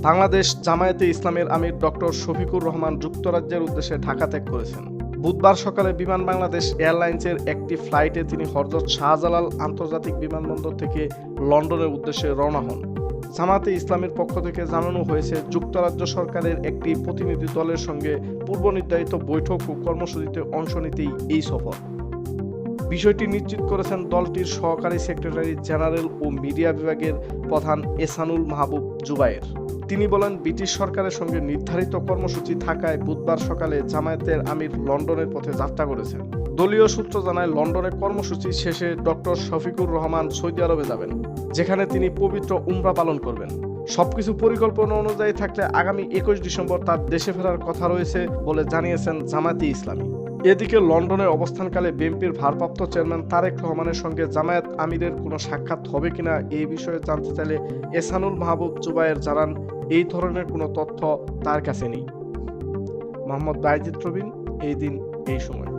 বাংলাদেশ জামায়াতে ইসলামের আমির ডক্টর শফিকুর রহমান যুক্তরাজ্যের উদ্দেশ্যে ঢাকা ত্যাগ করেছেন। বুধবার সকালে বিমান বাংলাদেশ এয়ারলাইন্সের একটি ফ্লাইটে তিনি হযরত শাহজালাল আন্তর্জাতিক বিমানবন্দর থেকে লন্ডনের উদ্দেশ্যে রওনা হন। জামায়াতে ইসলামের পক্ষ থেকে জানানো হয়েছে, যুক্তরাজ্য সরকারের একটি প্রতিনিধি দলের সঙ্গে পূর্বনির্ধারিত বৈঠক ও কর্মসূচিতে অংশ নিতেই এই সফর। বিষয়টি নিশ্চিত করেছেন দলটির সহকারী সেক্রেটারি জেনারেল ও মিডিয়া বিভাগের প্রধান এহসানুল মাহবুব জুবায়ের। তিনি বলেন, ব্রিটিশ সরকারের সঙ্গে নির্ধারিত কর্মসূচি থাকায় বুধবার সকালে জামায়াতের আমির লন্ডনের পথে যাত্রা করেছেন। দলীয় সূত্র জানায়, লন্ডনে কর্মসূচি শেষে ডক্টর শফিকুর রহমান সৌদি আরবে যাবেন, যেখানে তিনি পবিত্র উমরা পালন করবেন। সবকিছু পরিকল্পনা অনুযায়ী থাকলে আগামী 21 ডিসেম্বর তার দেশে ফেরার কথা রয়েছে বলে জানিয়েছেন জামায়াতে ইসলামী। এদিকে লন্ডনে অবস্থানকালে বিএনপির ভারপ্রাপ্ত চেয়ারম্যান তারেক রহমানের সঙ্গে জামায়াত আমিরের কোনো সাক্ষাৎ হবে কিনা এই বিষয়ে জানতে চাইলে এহসানুল মাহবুব জুবায়ের জানান, এই ধরনের কোনো তথ্য তার কাছে নেই। মোহাম্মদ বাইজিদ প্রবীণ, এই দিন এই সময়।